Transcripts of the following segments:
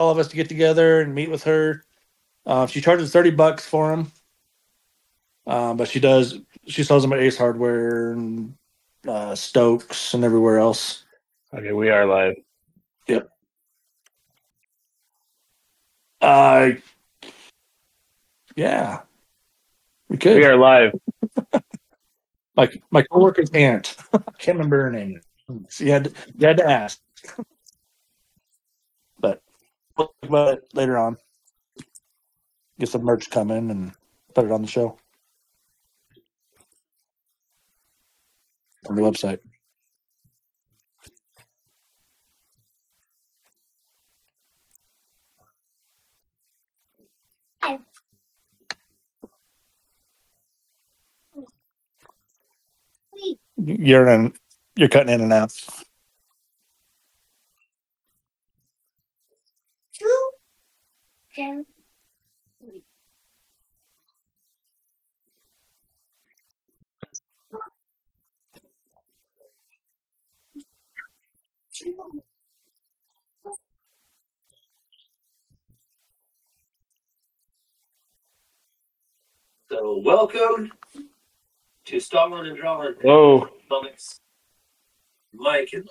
all of us to get together and meet with her. She charges $30 for them, but she sells them at Ace Hardware and Stokes and everywhere else. Okay, we are live. Yep. Yeah, we could. We are live. Like my coworker's aunt, I can't remember her name. So you had to ask, but we'll talk about it later on. Get some merch coming and put it on the show on the website. You're cutting in and out. So welcome to Stalling and Drawing. Whoa. Comics. Mike and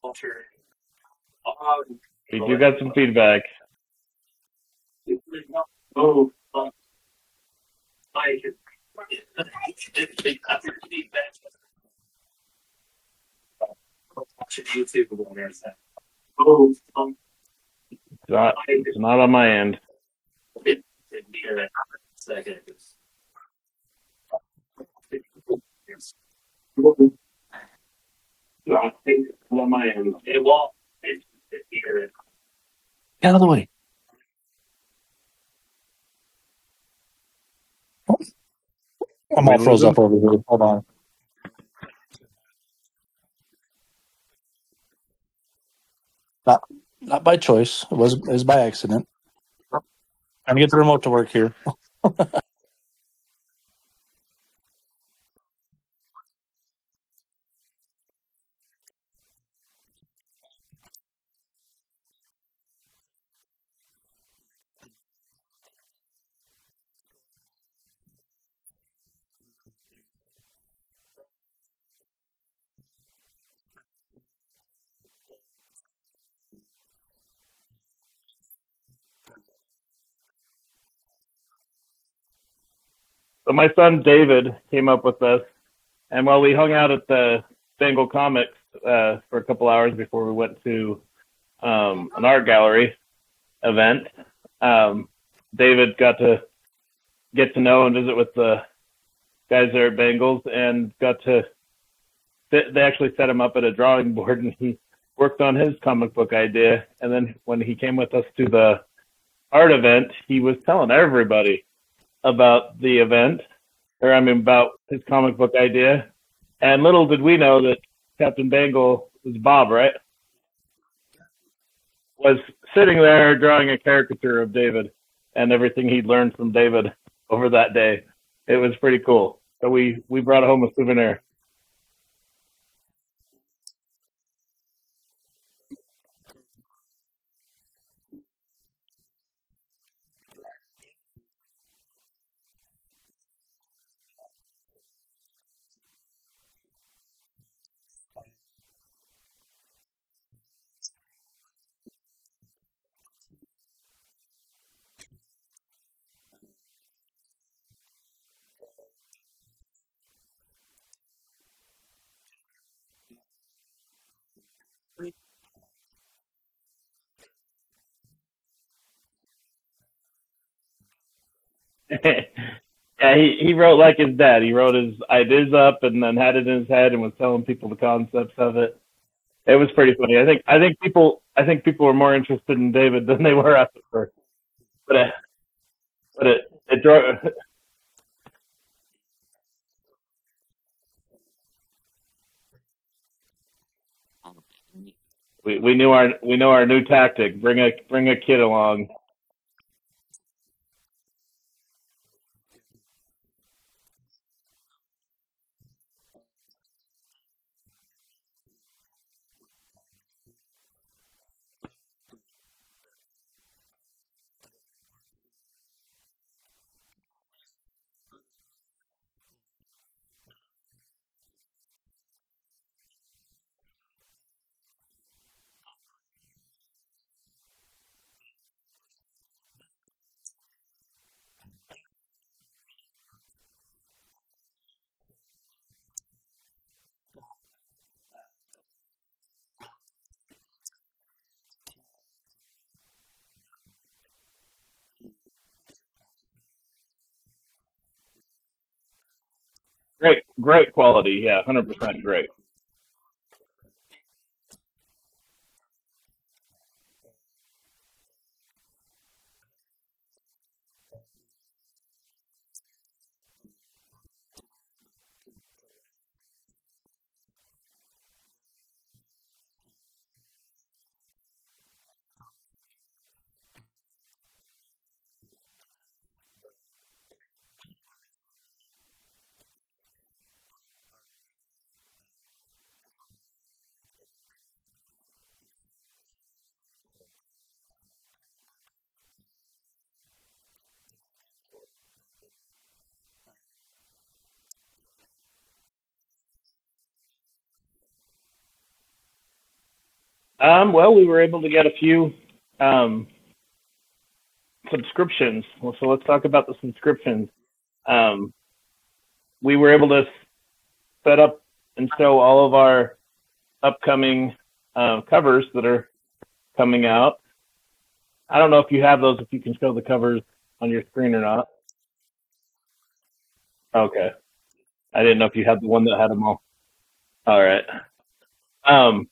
Walter. We do got some feedback. Oh, Mike and feedback. Watching YouTube on there. Oh, It's not on my end. didn't hear that second. I think it's on my end. It won't. It's here. Get out of the way. I'm all froze up over here. Hold on. Not by choice. It was by accident. Trying to get the remote to work here. So my son David came up with this, and while we hung out at the Bengal Comics for a couple hours before we went to an art gallery event, David got to get to know and visit with the guys there at Bengals, and they actually set him up at a drawing board, and he worked on his comic book idea. And then when he came with us to the art event, he was telling everybody about the event, about his comic book idea. And little did we know that Captain Bengal was Bob, right? Was sitting there drawing a caricature of David and everything he'd learned from David over that day. It was pretty cool. So we brought home a souvenir. Yeah, he wrote like his dad. He wrote his ideas up and then had it in his head and was telling people the concepts of it. It was pretty funny. I think people were more interested in David than they were us at first. But it drove. We know our new tactic. Bring a kid along. great quality. Yeah, 100% great. Well, we were able to get a few um, subscriptions. Well, so let's talk about the subscriptions. Um, we were able to set up and show all of our upcoming covers that are coming out. I don't know if you have those, if you can show the covers on your screen or not. Okay. I didn't know if you had the one that had them all. All right. Um,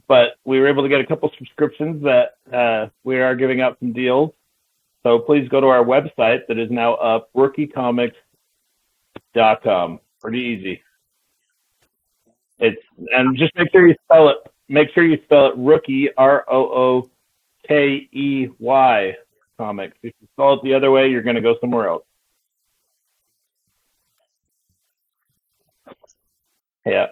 but we were able to get a couple subscriptions that we are giving out some deals. So please go to our website that is now up, RookeyComics.com. Pretty easy. It's and just make sure you spell it. Make sure you spell it Rookie, RookeyComics comics. If you spell it the other way, you're going to go somewhere else. Yeah.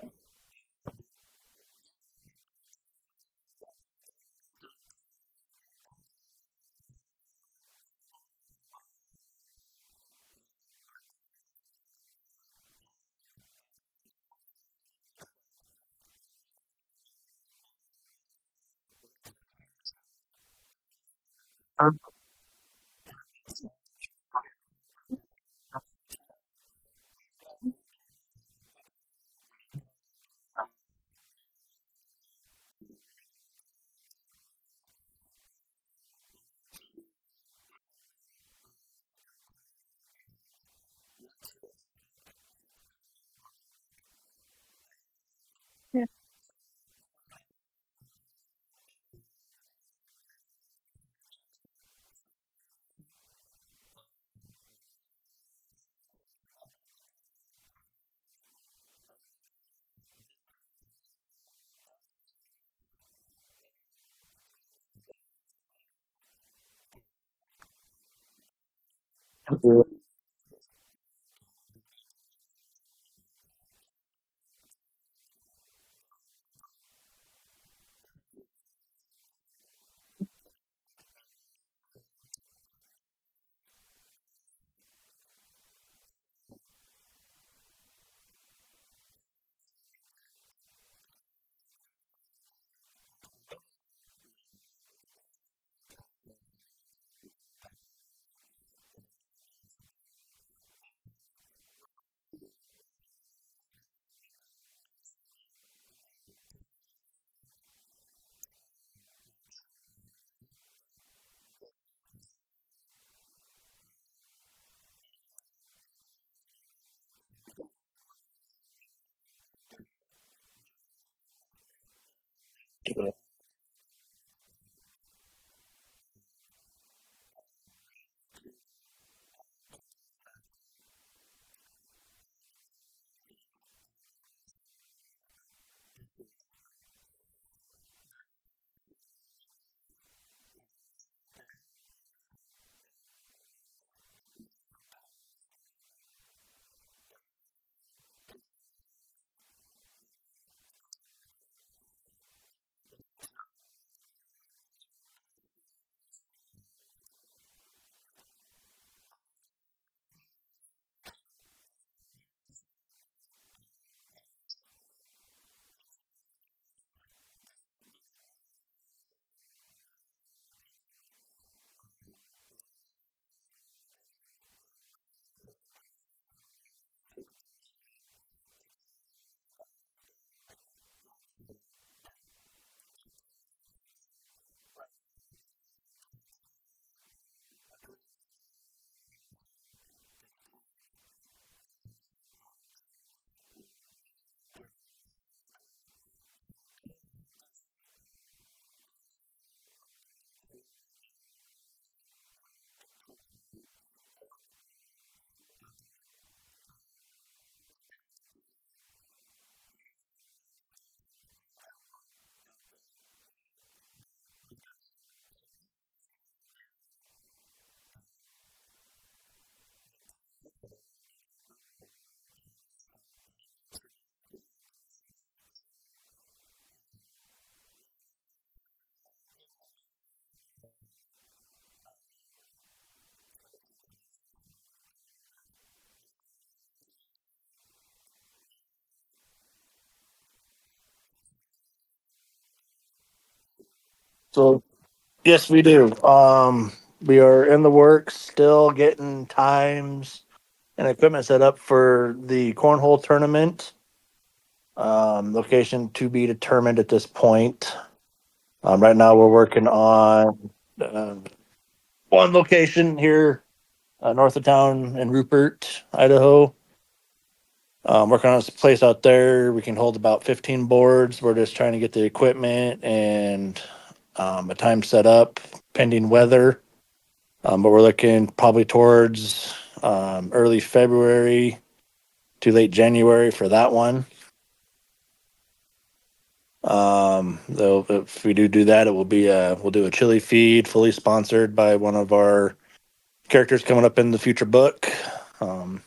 So yes, we do. We are in the works, still getting times and equipment set up for the cornhole tournament. Location to be determined at this point. Right now, we're working on one location here north of town in Rupert, Idaho. Working on a place out there. We can hold about 15 boards. We're just trying to get the equipment and a time set up pending weather. But we're looking probably towards early February to late January for that one. Though if we do that, it will be we'll do a chili feed, fully sponsored by one of our characters coming up in the future book. Um,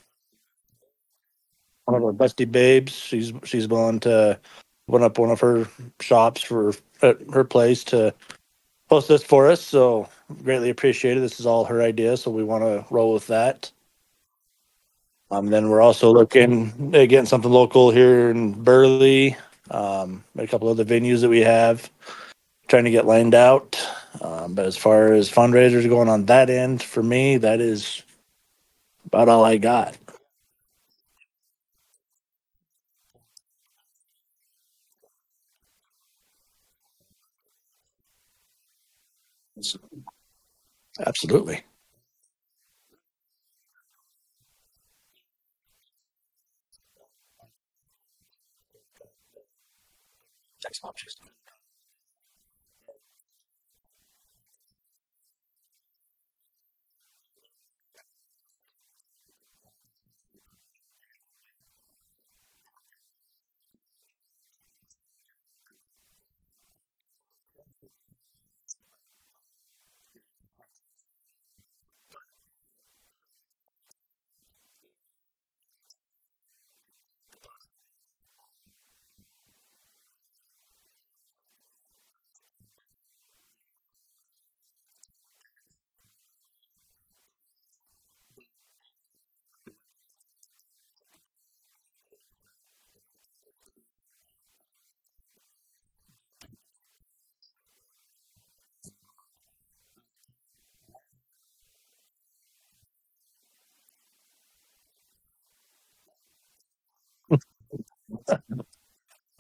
one of our busty babes. She's willing to open up one of her shops for at her place to post this for us. So greatly appreciated. This is all her idea, so we want to roll with that. Then we're also looking at getting something local here in Burley. A couple other venues that we have trying to get lined out. But as far as fundraisers going on that end, for me, that is about all I got. Absolutely.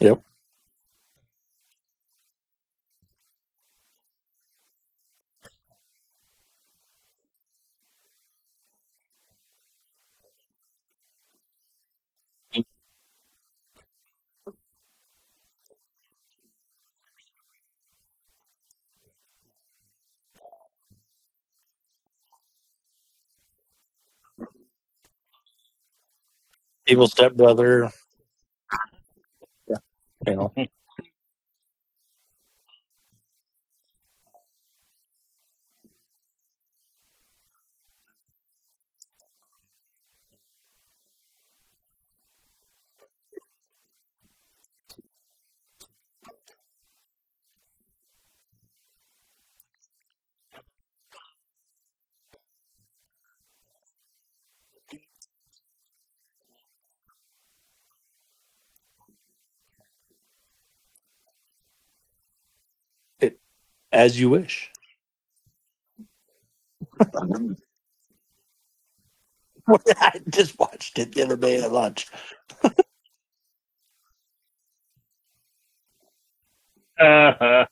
Yep. Evil stepbrother. Yeah. You know, it, as you wish. I just watched it the other day at lunch. as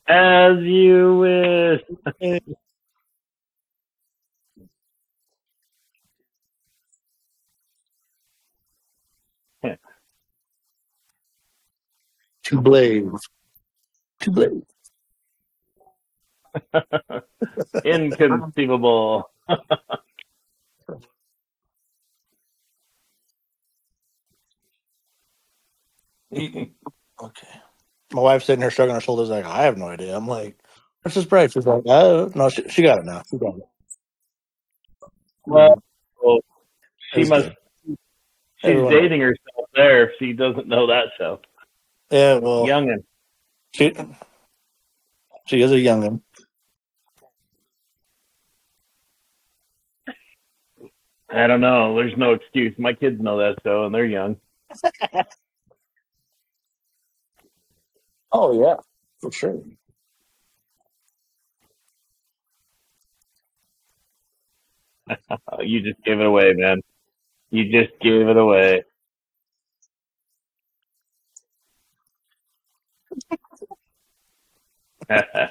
as you wish. Two blades. Two blades. Inconceivable. Okay. My wife's sitting here shrugging her shoulders like, I have no idea. I'm like, what's this price? She's like, oh, no, she got it now. She got it. Well, It she was must. good. She's Everyone else. dating herself there if she doesn't know that show. Yeah, well, Youngin. she, she is a youngin. I don't know. There's no excuse. My kids know that show, and they're young. Oh, yeah. For sure. You just gave it away, man. You just gave it away. I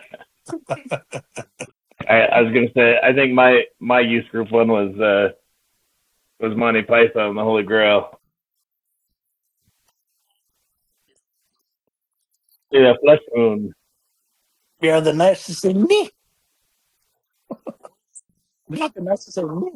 was gonna say I think my youth group one was Monty Python and the Holy Grail. Yeah, Flesh Moon. We are the nicest in me. We're not the nicest in me.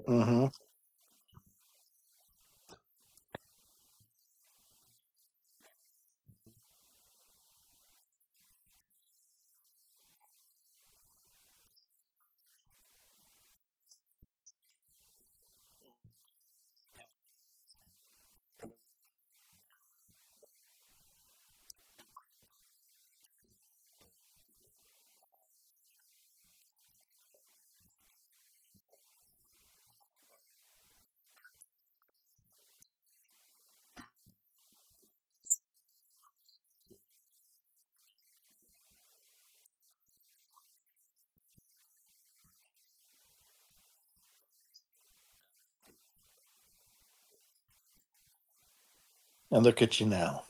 Mm-hmm. And look at you now.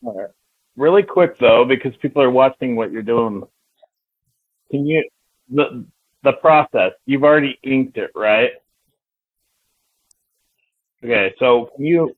All right. Really quick though, because people are watching what you're doing. Can you the process? You've already inked it, right? Okay, so can you?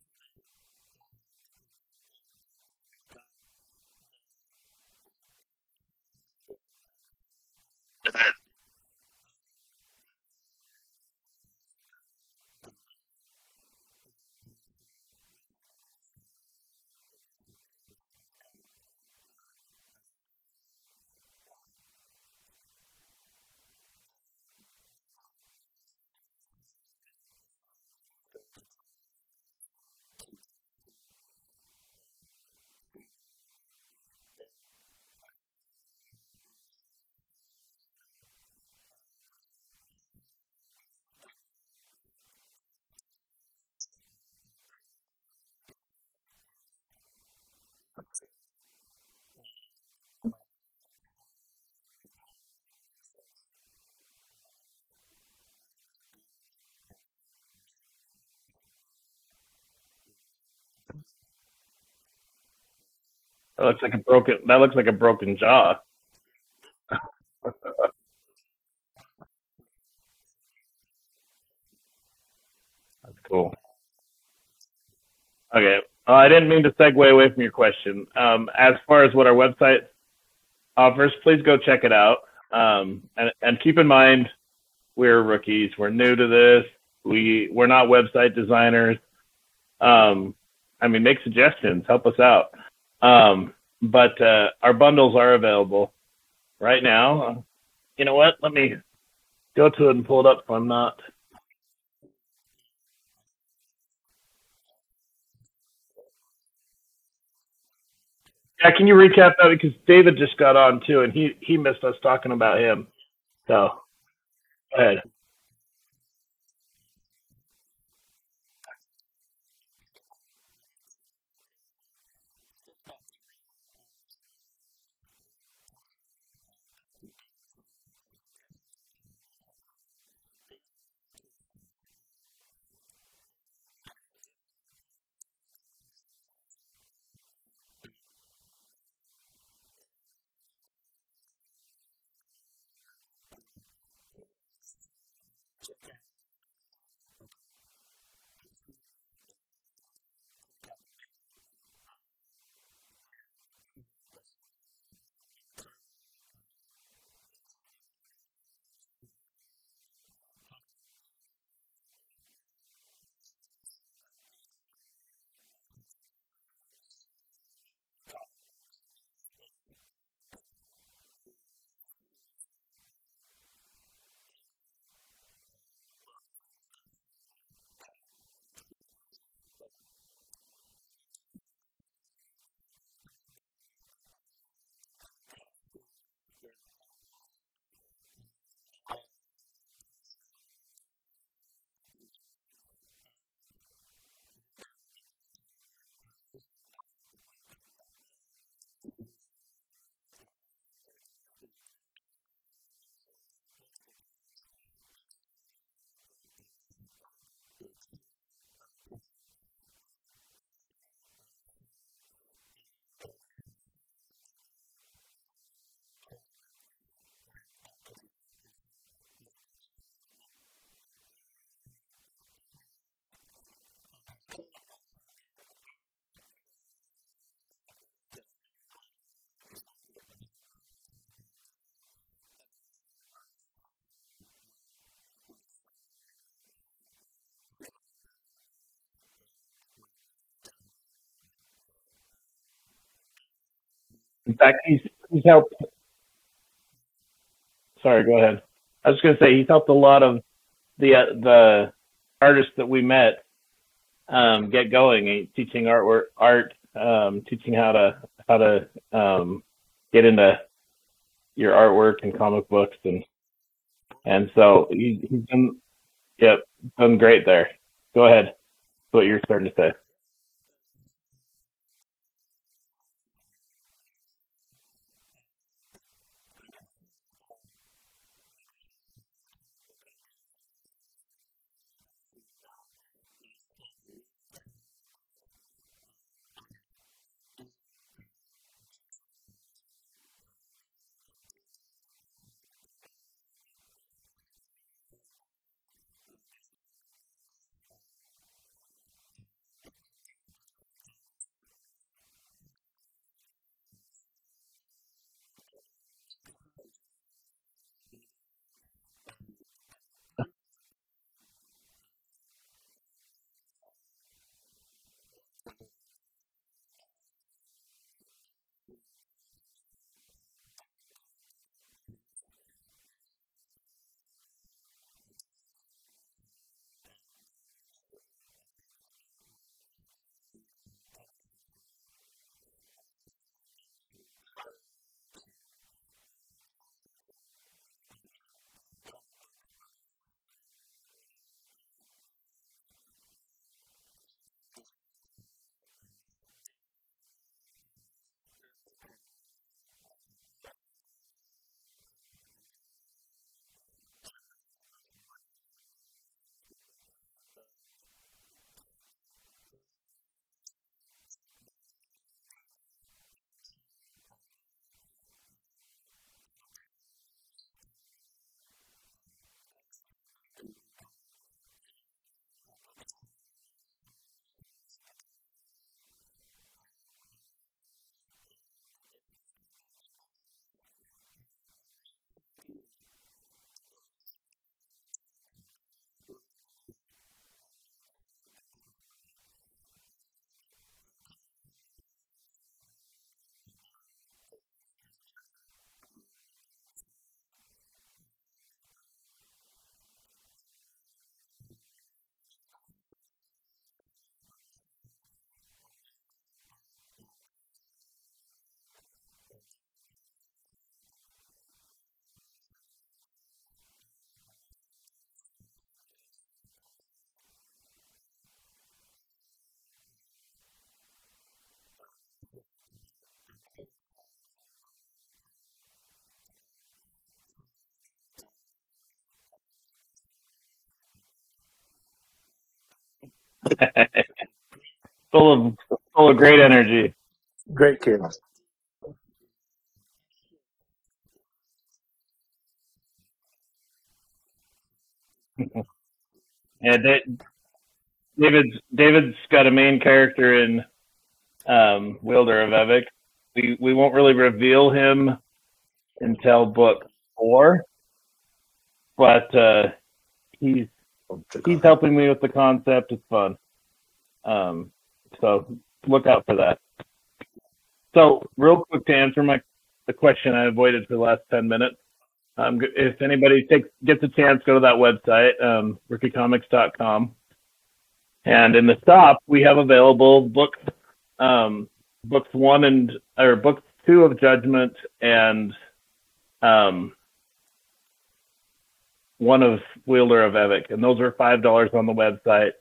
That looks like a broken. That looks like a broken jaw. That's cool. Okay. I didn't mean to segue away from your question. As far as what our website offers, please go check it out. And keep in mind, we're rookies. We're new to this. We're not website designers. I mean, make suggestions. Help us out. But our bundles are available right now. You know what? Let me go to it and pull it up if I'm not. Yeah, can you recap that because David just got on too, and he missed us talking about him. So go ahead. In fact, he's helped. Sorry, go ahead. I was going to say he's helped a lot of the artists that we met get going, teaching teaching how to get into your artwork and comic books, and so he's done, yep, done great there. Go ahead. That's what you're starting to say. full of great energy. Great kid. Yeah, David's got a main character in Wielder of Evik. We won't really reveal him until book 4, but he's helping me with the concept. It's fun. So look out for that. So real quick to answer the question I avoided for the last 10 minutes. If anybody gets a chance, go to that website, RookeyComics.com. And in the shop, we have available books 2 of Judgment and 1 of Wielder of Evik, and those are $5 on the website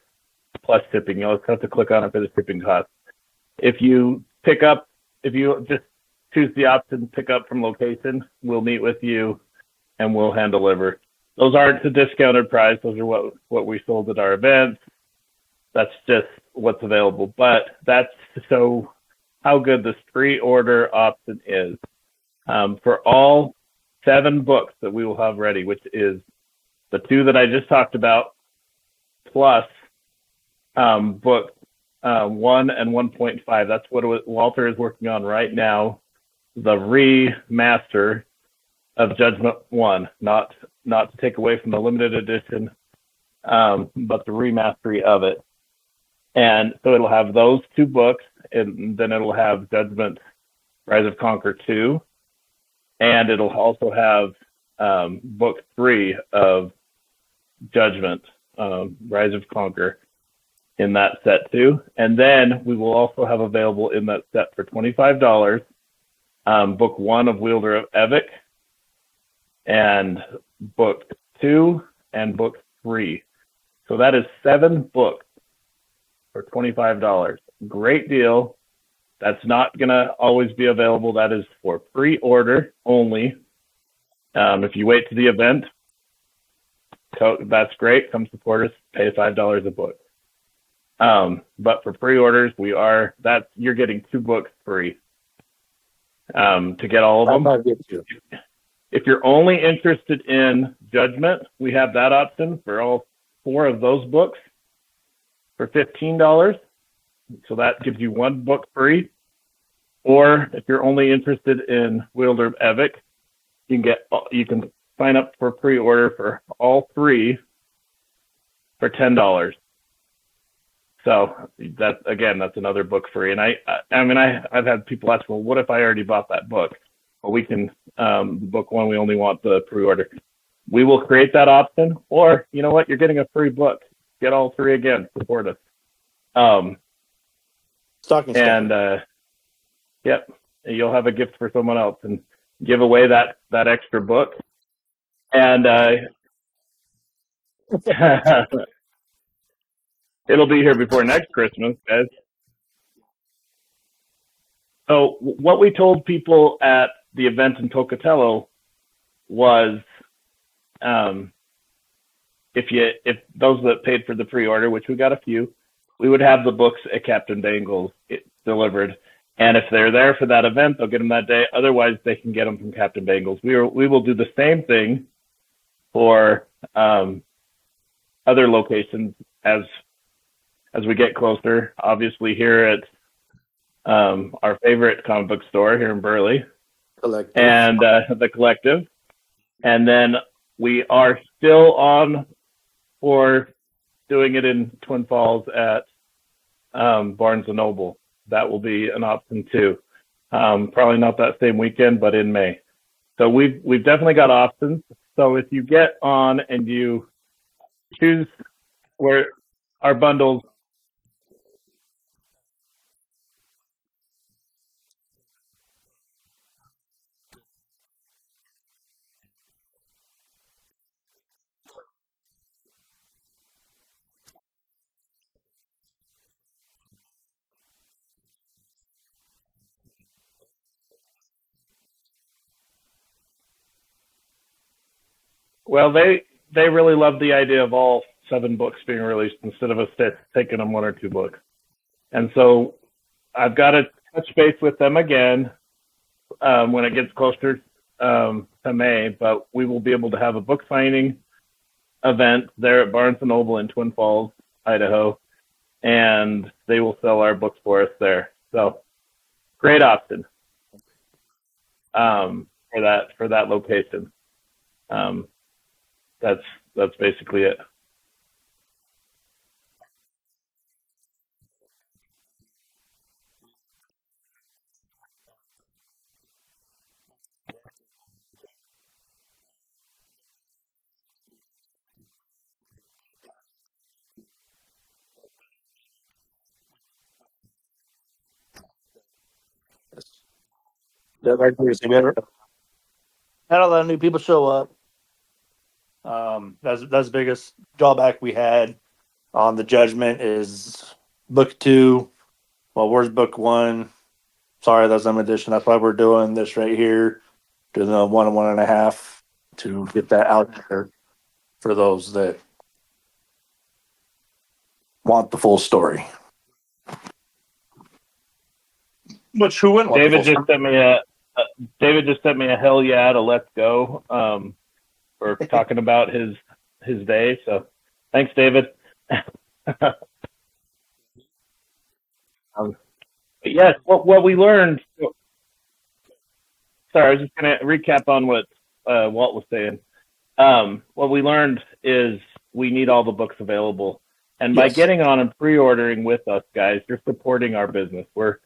plus shipping. You'll just have to click on it for the shipping cost. If you just choose the option pick up from location, we'll meet with you and we'll hand deliver. Those aren't the discounted price. Those are what we sold at our events. That's just what's available. But that's so how good this pre-order option is. For all 7 books that we will have ready, which is the 2 that I just talked about, plus book 1 and 1.5. That's what Walter is working on right now. The remaster of Judgment 1, not to take away from the limited edition, but the remastery of it. And so it'll have those 2 books, and then it'll have Judgment Rise of Conquer 2, and it'll also have book 3 of Judgment Rise of Conquer in that set too. And then we will also have available in that set for $25 book 1 of Wielder of Evik, and book 2 and book 3. So that is 7 books for $25. Great deal. That's not going to always be available. That is for pre-order only. If you wait to the event, that's great. Come support us. Pay $5 a book. But for pre-orders, you're getting 2 books free to get all of them. If you're only interested in Judgment, we have that option for all 4 of those books for $15. So that gives you 1 book free. Or if you're only interested in Wielder of Evik, you can sign up for pre-order for all 3 for $10. So that's another book free. And I've had people ask, well, what if I already bought that book? Well, we can book 1. We only want the pre-order. We will create that option. Or you know what? You're getting a free book. Get all 3 again. Support us. Stocking and yep, you'll have a gift for someone else and give away that extra book. And it'll be here before next Christmas, guys. So what we told people at the event in Pocatello was, if those that paid for the pre-order, which we got a few, we would have the books at Captain Bangles delivered. And if they're there for that event, they'll get them that day. Otherwise, they can get them from Captain Bangles. We will do the same thing for other locations as we get closer. Obviously, here at our favorite comic book store here in Burley, Collective. and the Collective. And then we are still on for doing it in Twin Falls at Barnes & Noble. That will be an option too. Probably not that same weekend, but in May. So we've definitely got options. So if you get on and you choose where our bundles, Well, they really love the idea of all 7 books being released instead of us taking them 1 or 2 books. And so I've got to touch base with them again when it gets closer to May. But we will be able to have a book signing event there at Barnes & Noble in Twin Falls, Idaho, and they will sell our books for us there. So great option for that location. That's basically it. Yeah, right there. So we had a lot of new people show up. That's the biggest drawback we had on the Judgment is book 2. Well, where's book 1? Sorry, that's an edition. That's why we're doing this right here, doing the 1 and 1.5 to get that out there for those that want the full story. Which who wouldn't want David the full just sent me a David just sent me a hell yeah to let's go for talking about his day. So thanks, David. Yes, what we learned. Sorry, I was just going to recap on what Walt was saying. What we learned is we need all the books available, and by getting on and pre-ordering with us, guys, you're supporting our business. We're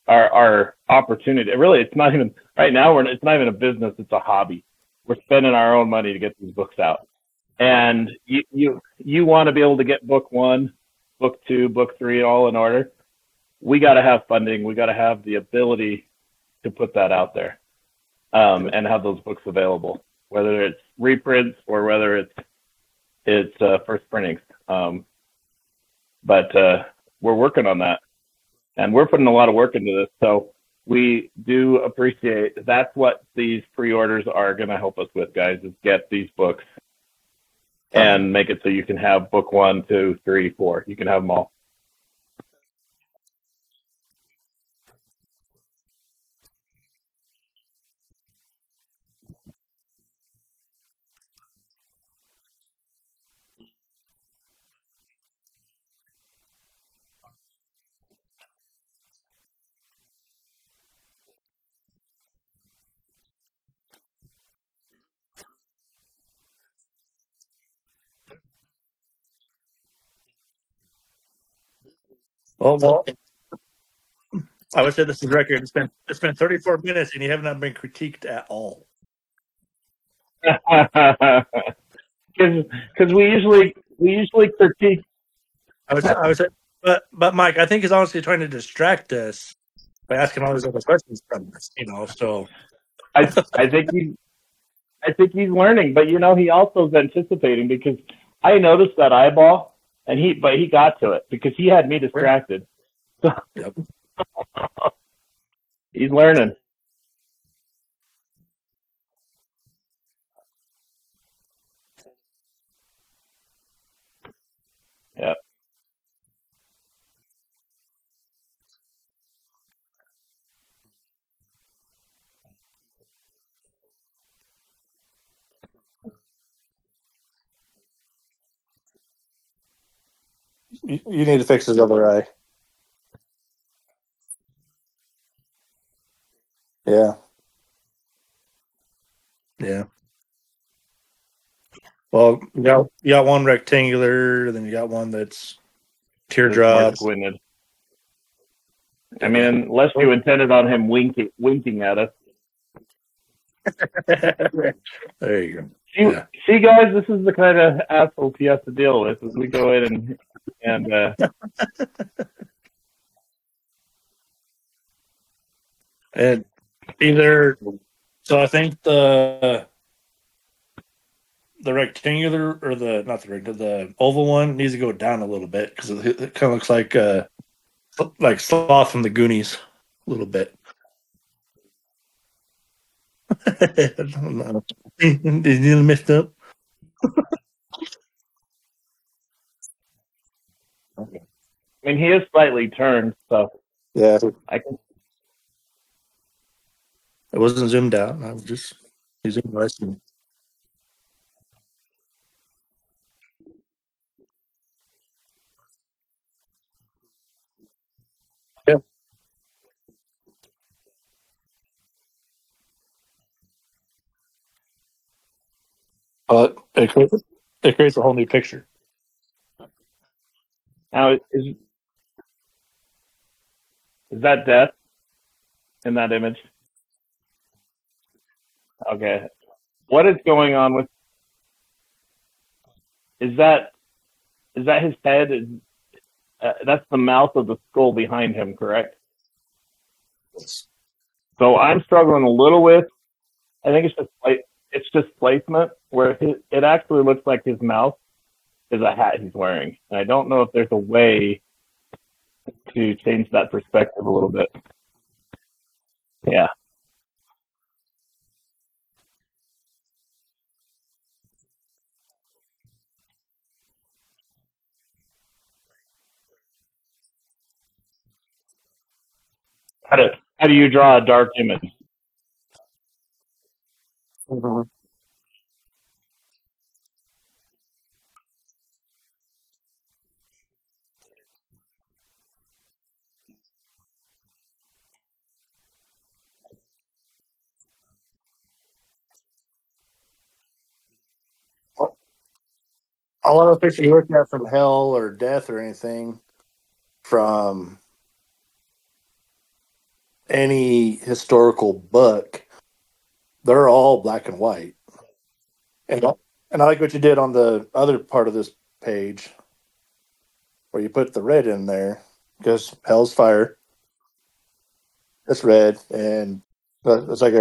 our opportunity. Really, it's not even right now. It's not even a business; it's a hobby. We're spending our own money to get these books out, and you want to be able to get book 1, book 2, book 3 all in order. We got to have funding. We got to have the ability to put that out there and have those books available, whether it's reprints or whether it's first printings. But we're working on that, and we're putting a lot of work into this. So we do appreciate that's what these pre-orders are going to help us with, guys, is get these books and make it so you can have book 1, 2, 3, 4. You can have them all. Well, I would say this is record. It's been 34 minutes and you have not been critiqued at all. Because we usually critique. I would say, but Mike, I think he's honestly trying to distract us by asking all these other questions from us. So I think he's learning, but he also is anticipating because I noticed that eyeball, and he got to it because he had me distracted. Yep. He's learning. Yeah. You need to fix his other eye. Yeah. Yeah. Well, you got one rectangular, then you got one that's teardrops. Squinted. I mean, unless you intended on him winking at us. There you go. See, guys, this is the kind of assholes he has to deal with as we go in and and either. So I think the rectangular or the oval one needs to go down a little bit because it kind of looks like Sloth from the Goonies a little bit. I don't know. Is it messed up? Okay. I mean, he is slightly turned, so Yeah, I can. it wasn't zoomed out. I was just using less. Yeah, but it creates a whole new picture. Now, is that death in that image? Okay. What is going on with? Is that his head? That's the mouth of the skull behind him, correct? So I'm struggling a little with. I think it's just placement where it actually looks like his mouth is a hat he's wearing, and I don't know if there's a way to change that perspective a little bit. Yeah. How do you draw a dark image? Mhm. A lot of pictures you look at from hell or death or anything from any historical book, they're all black and white. And and I like what you did on the other part of this page where you put the red in there because hell's fire. It's red, and it's like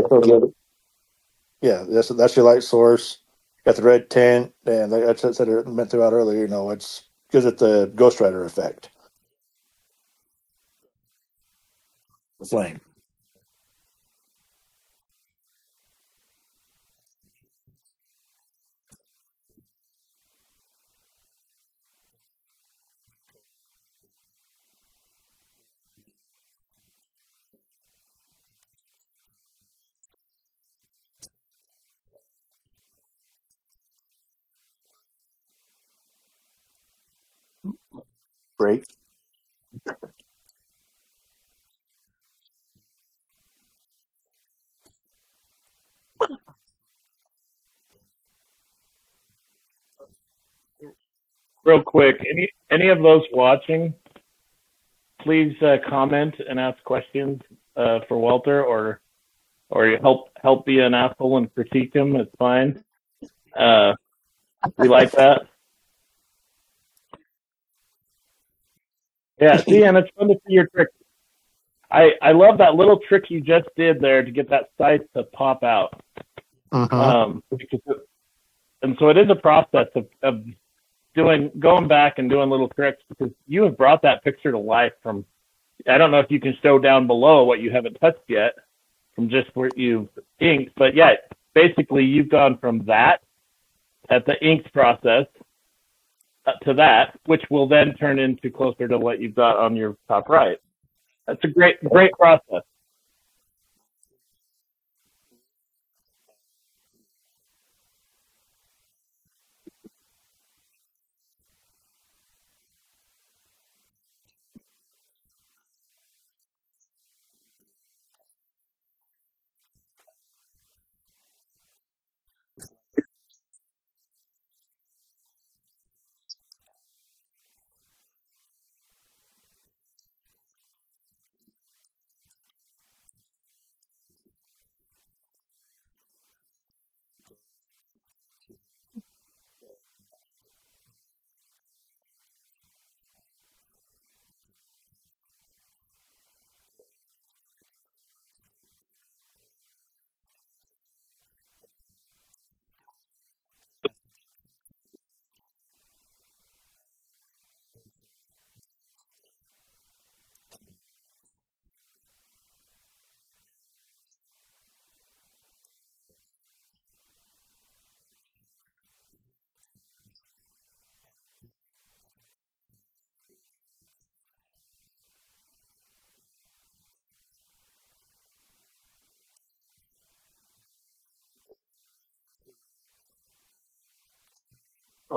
yeah, that's your light source. Got the red tint, and that's what I said it meant throughout earlier. You know, it's gives it the Ghost Rider effect. The flame. Break. Real quick, any of those watching, please comment and ask questions for Walter, or you help be an asshole and critique him. It's fine. Uh, we like that. Yeah. See, and it's fun to see your trick. I love that little trick you just did there to get that sight to pop out. Because and so it is a process of going back and doing little tricks because you have brought that picture to life from. I don't know if you can show down below what you haven't touched yet from just where you've inked, but yeah, basically you've gone from that at the inked process to that, which will then turn into closer to what you've got on your top right. That's a great process.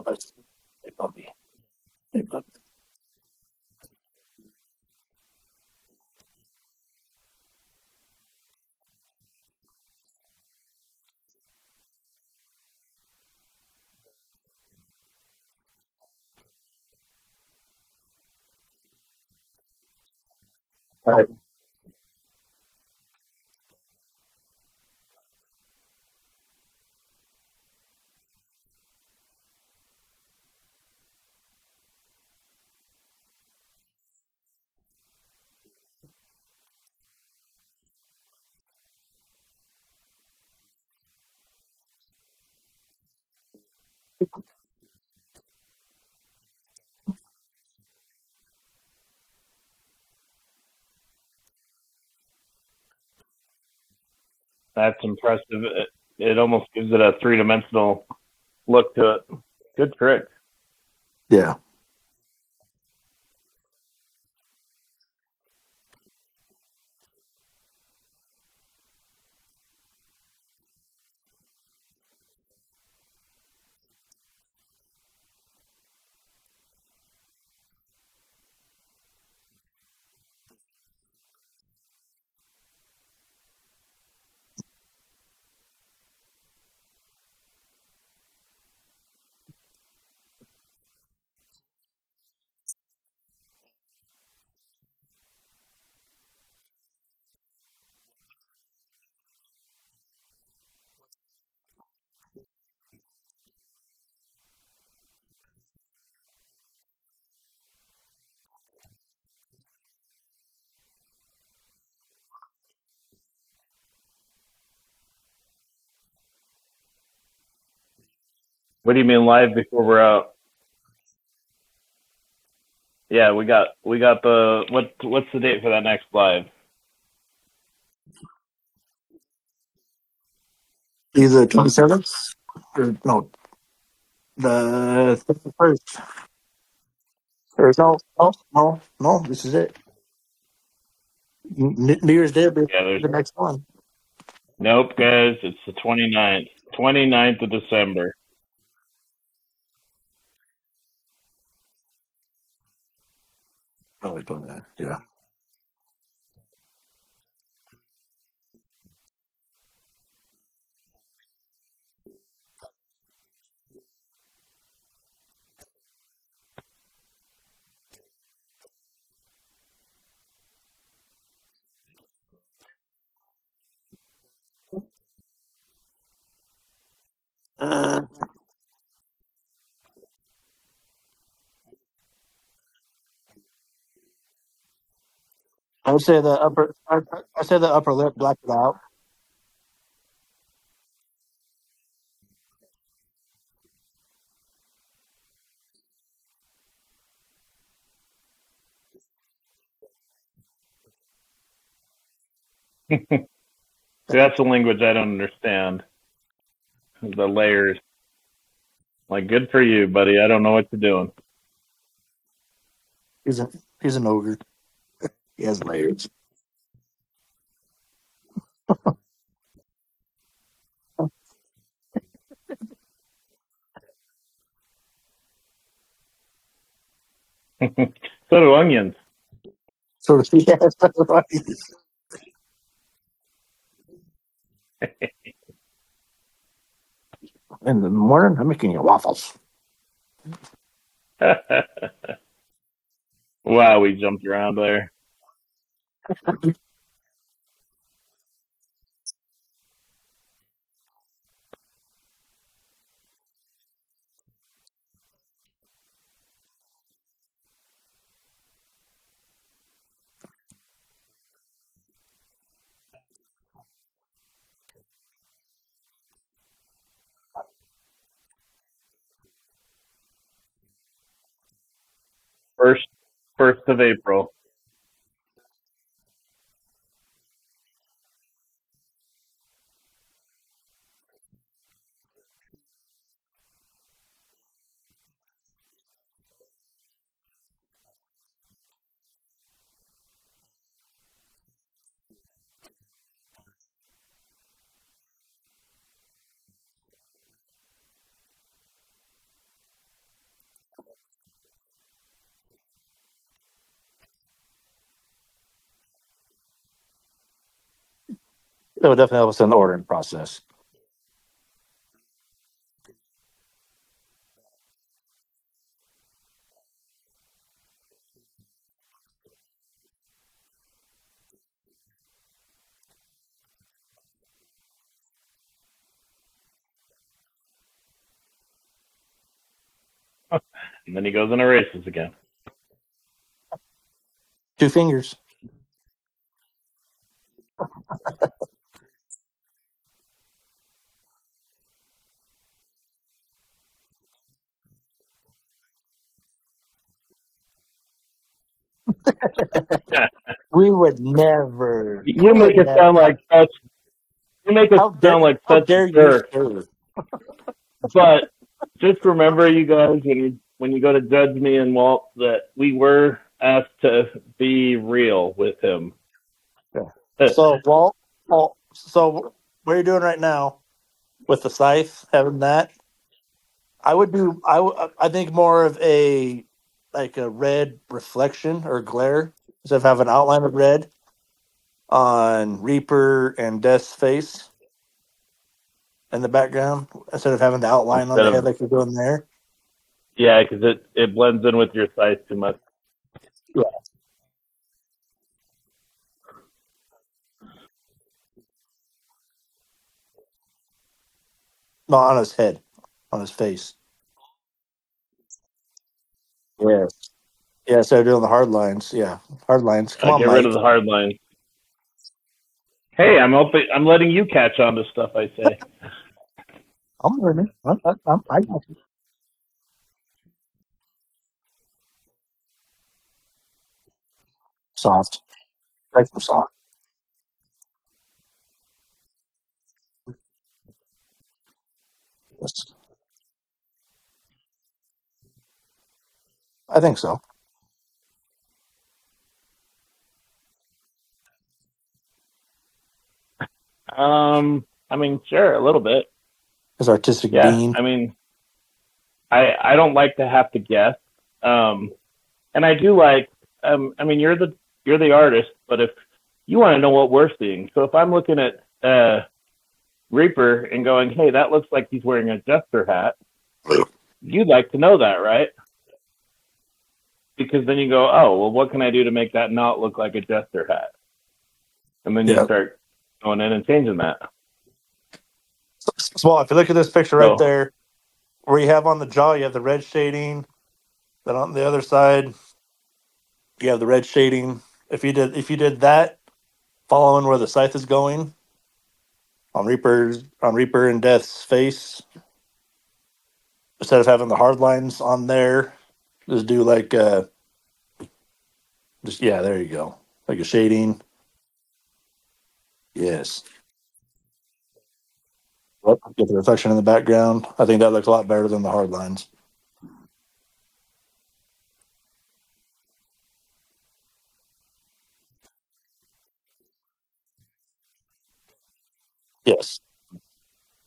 Oh, that's hey, puppy. Hey, puppy. All right. That's impressive. It almost gives it a three-dimensional look to it. Good trick. Yeah. What do you mean live before we're out? Yeah, we got the what's the date for that next live? Either 27th or no, the 31st. Or no. This is it. New Year's Day will be Yeah, there's the next one. nope, guys. It's the 29th. 29th of December. Probably put that. Yeah. Uh, I would say the upper. I say the upper lip blacked it out. See, that's the language I don't understand. The layers. Like, good for you, buddy. I don't know what you're doing. He's a he's an ogre. He has layers. So do onions. So he has. In the morning, I'm making you waffles. Wow, we jumped around there. First, first of April. It would definitely help us in the ordering process. And then he goes and erases again. 2 fingers. We would never. You make it sound like such. You make it sound like How such a dare you, jerk. sir? But just remember, you guys, when you go to judge me and Walt, that we were asked to be real with him. So, Walt, so what are you doing right now with the scythe? Having that, I would do. I think more of a like a red reflection or glare instead of having an outline of red on Reaper and Death's face in the background instead of having the outline on Instead the head of, like you're doing there. yeah, because it blends in with your size too much. Yeah. No, on his head, on his face. Yeah. Yeah, instead of doing the hard lines. Yeah, hard lines. Come on, Get rid Mike. of the hard line. Hey, I'm letting you catch on to stuff I say. I'm learning. I got you. Soft. Like soft. Yes. I think so. I mean, sure, a little bit. His artistic Yeah, being. I mean, I don't like to have to guess. Um, and I do like. I mean, you're the artist, but if you want to know what we're seeing, so if I'm looking at Reaper and going, hey, that looks like he's wearing a jester hat, you'd like to know that, right? Because then you go, oh, well, what can I do to make that not look like a jester hat? And then you Yeah. start going in and changing that. So, well, if you look at this picture right So, there, where you have on the jaw, you have the red shading. Then on the other side, you have the red shading. If you did that, following where the scythe is going on Reaper and Death's face, instead of having the hard lines on there, just do like just yeah, there you go, like a shading. Yes. Yep. Get the reflection in the background. I think that looks a lot better than the hard lines. Yes.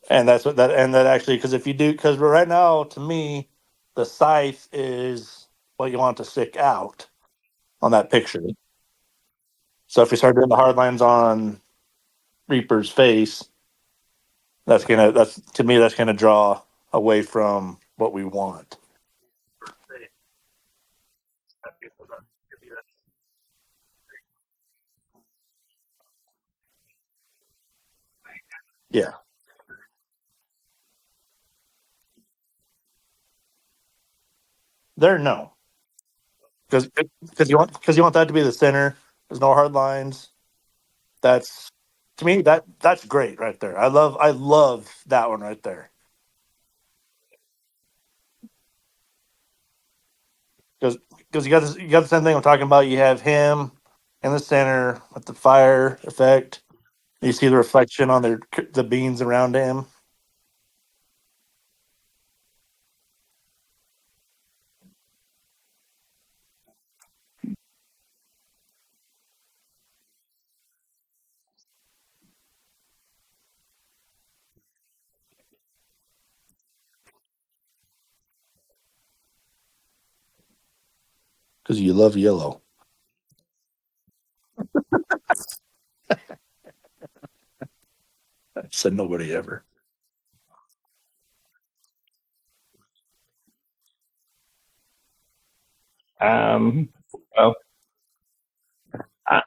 And that's what that and that actually because if you do because right now to me the scythe is what you want to stick out on that picture. So if we start doing the hard lines on Reaper's face, that's to me that's gonna draw away from what we want. Yeah. There no. Because you want that to be the center. There's no hard lines. That's to me that's great right there. I love that one right there. Because you got the same thing I'm talking about. You have him in the center with the fire effect. You see the reflection on the beans around him. Because you love yellow. Said nobody ever. Well, I,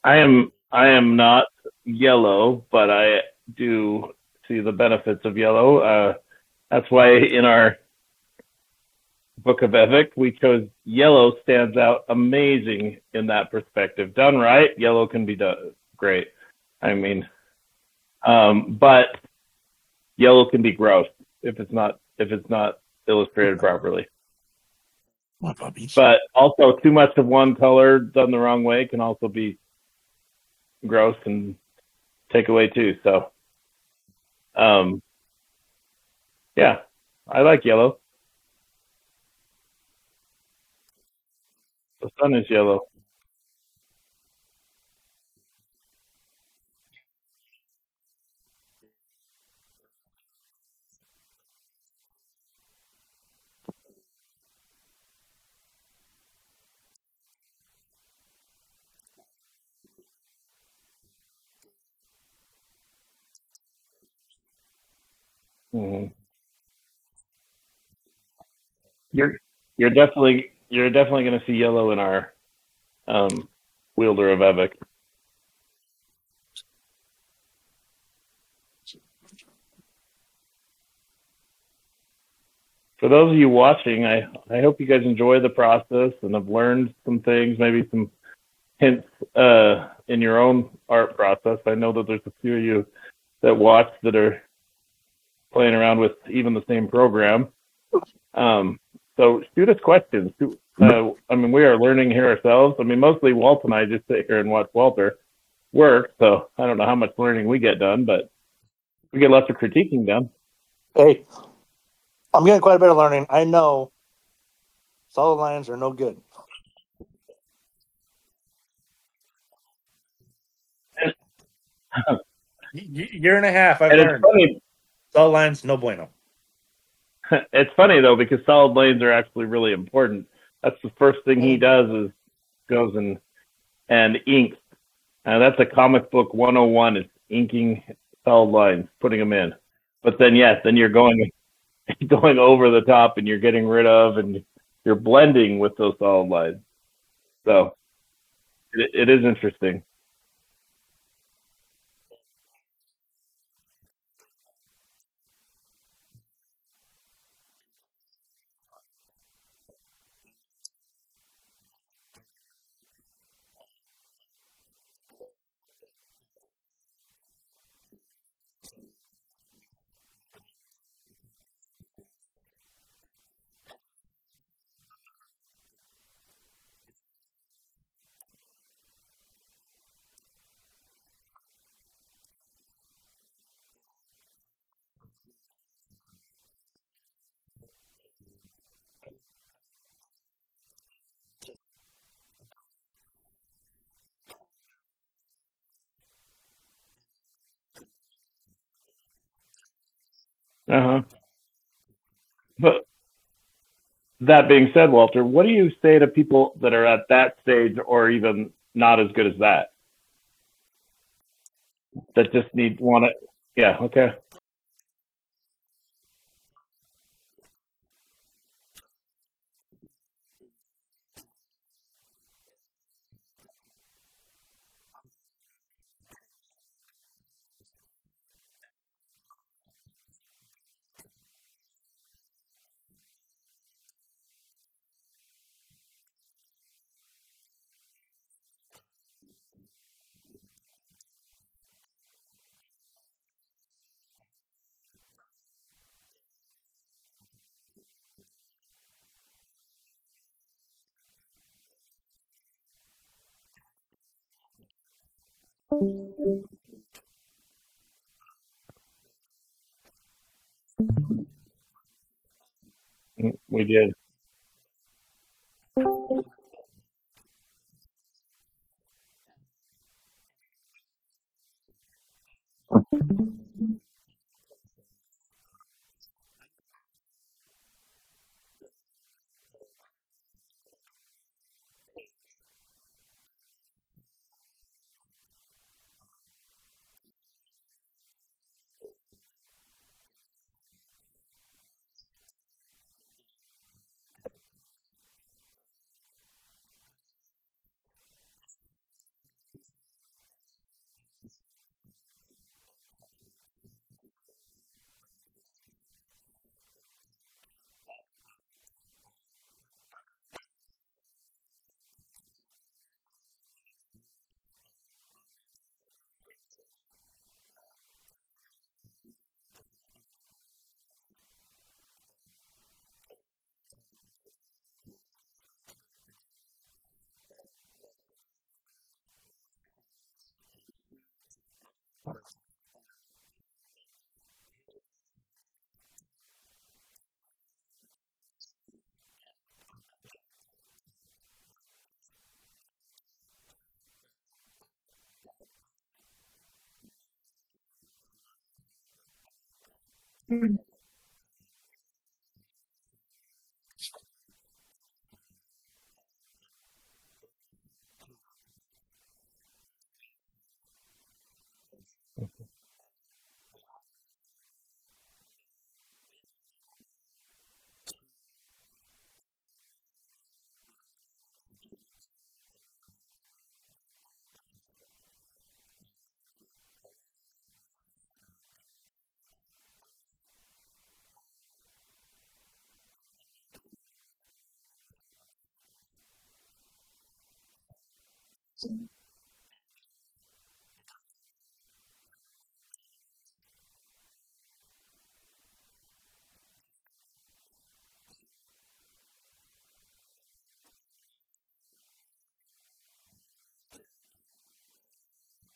I am not yellow, but I do see the benefits of yellow. That's why in our book of Evic, we chose yellow stands out amazing in that perspective. Done right, yellow can be done great. I mean, but yellow can be gross if it's not illustrated properly. My puppies. But also, too much of one color done the wrong way can also be gross and take away too. So, yeah, I like yellow. The sun is yellow. Mm-hmm. You're you're definitely going to see yellow in our Wielder of Evic. For those of you watching, I hope you guys enjoy the process and have learned some things, maybe some hints in your own art process. I know that there's a few of you that watch that are playing around with even the same program. So shoot us questions. I mean, we are learning here ourselves. I mean, mostly Walt and I just sit here and watch Walter work. So I don't know how much learning we get done, but we get lots of critiquing done. Hey, I'm getting quite a bit of learning. I know solid lines are no good. Year and a half, I've And learned. Solid lines, no bueno. It's funny though, because solid lanes are actually really important. That's the first thing he does is goes and inks. That's a comic book 101 is inking solid lines, putting them in. But then then you're going over the top and you're getting rid of and you're blending with those solid lines. So it is interesting. Uh-huh. But that being said, Walter, what do you say to people that are at that stage or even not as good as that? That just want to, yeah, okay. We did.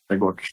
Big work.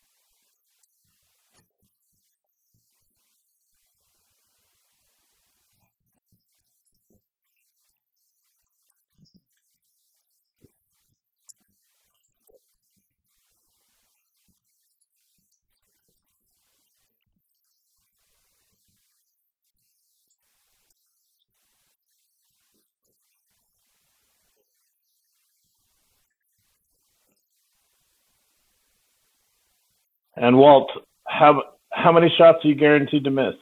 And Walt, how many shots are you guaranteed to miss?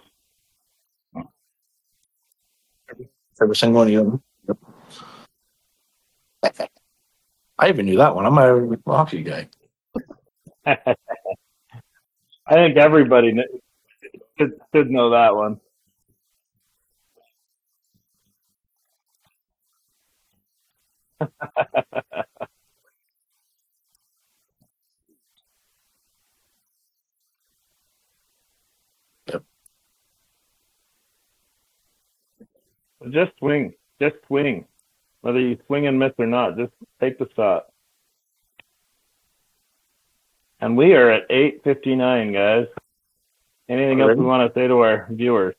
Every single one of you. Yep. I even knew that one. I'm a hockey guy. I think everybody should know that one. Yep. Just swing. Just swing. Whether you swing and miss or not, just take the shot. And we are at 8:59, guys. Anything else we want to say to our viewers?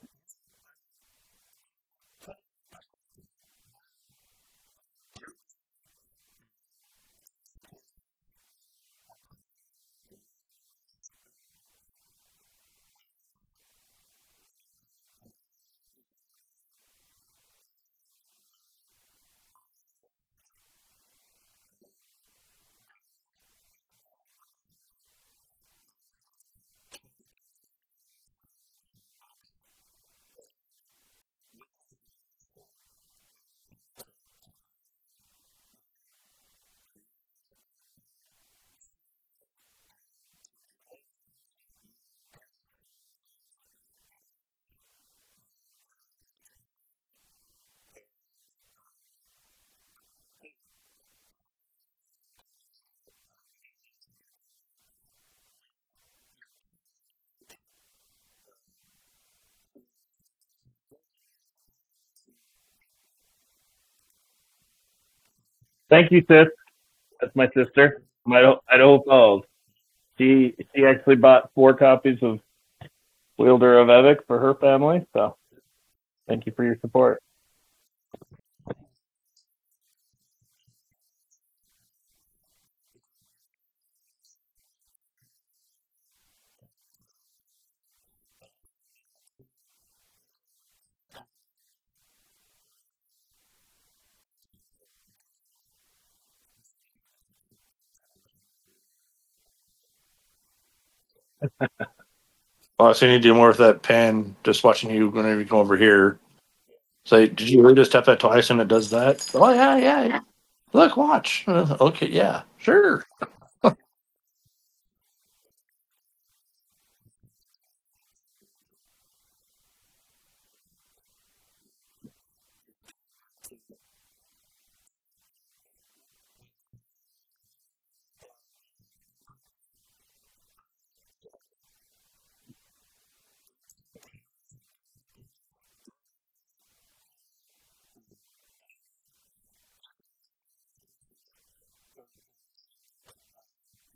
Thank you, sis. That's my sister, my Idaho Falls. She actually bought 4 copies of Wielder of Epic for her family. So thank you for your support. Well, I see you do more with that pen. Just watching you whenever you come over here. Say, did you really just tap that twice and it does that? Oh yeah. Look, watch. Okay, yeah, sure.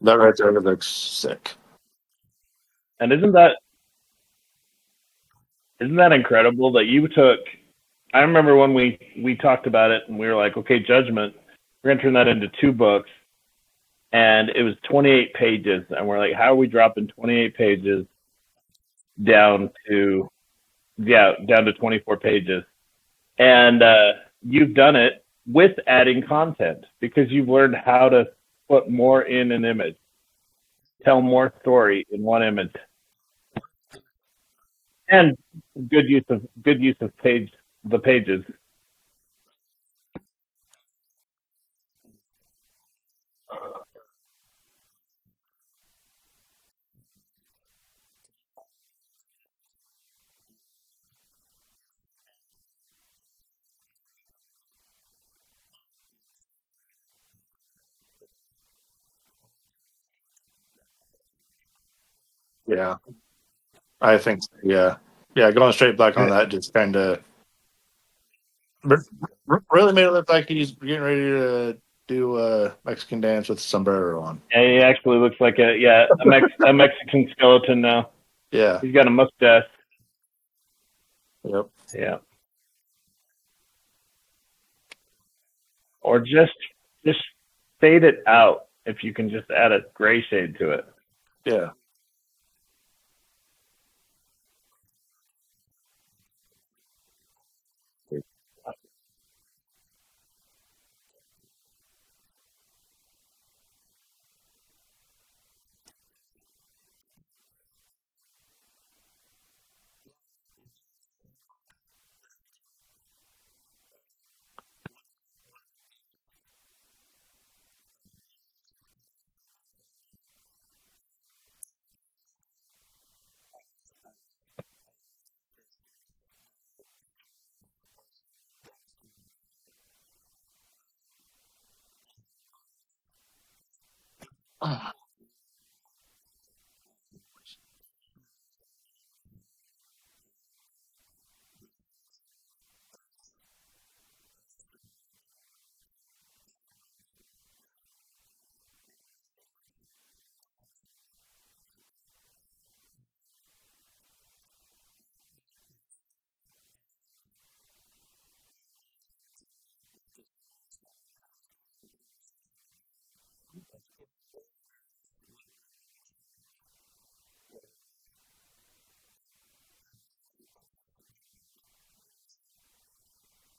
That right there looks sick. And isn't that incredible that you took? I remember when we talked about it and we were like, okay, Judgment, we're gonna turn that into 2 books, and it was 28 pages, and we're like, how are we dropping 28 pages down to down to 24 pages? And you've done it with adding content because you've learned how to put more in an image, tell more story in one image, and good use of the pages. Yeah, I think so, yeah. Yeah, going straight black on that just kind of really made it look like he's getting ready to do a Mexican dance with sombrero on. Yeah, he actually looks like a Mexican skeleton now. Yeah. He's got a mustache. Yep. Yeah. Or just fade it out if you can just add a gray shade to it. Yeah.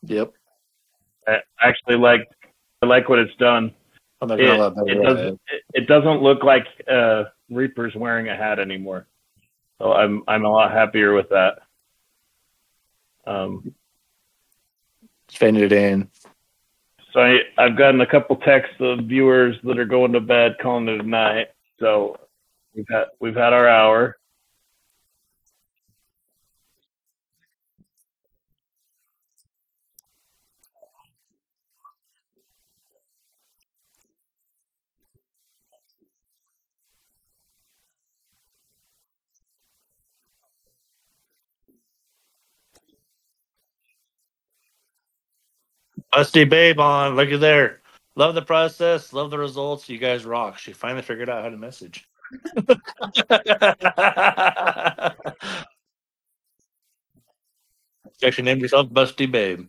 Yep. I like what it's done. I'm not gonna let that. It doesn't look like Reaper's wearing a hat anymore. So I'm a lot happier with that. Faded in. So I've gotten a couple texts of viewers that are going to bed, calling it a night. So we've had our hour. Busty Babe on. Look at there. Love the process. Love the results. You guys rock. She finally figured out how to message. She actually named herself Busty Babe.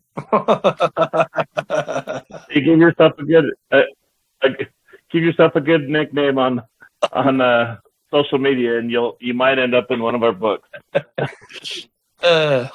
You give yourself a good nickname on social media, and you might end up in one of our books. uh,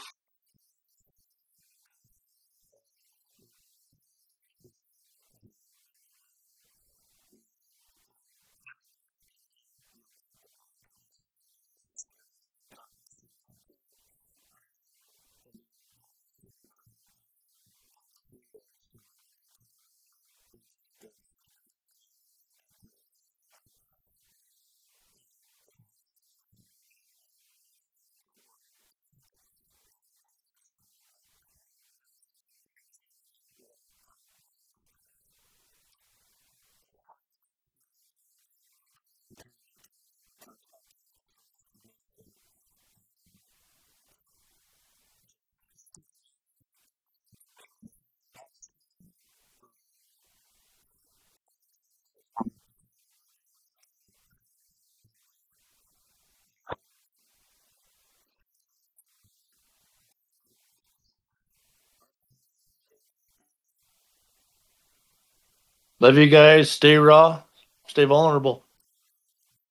Love you guys. Stay raw. Stay vulnerable.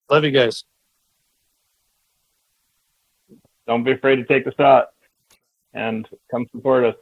Love you guys. Don't be afraid to take the shot and come support us.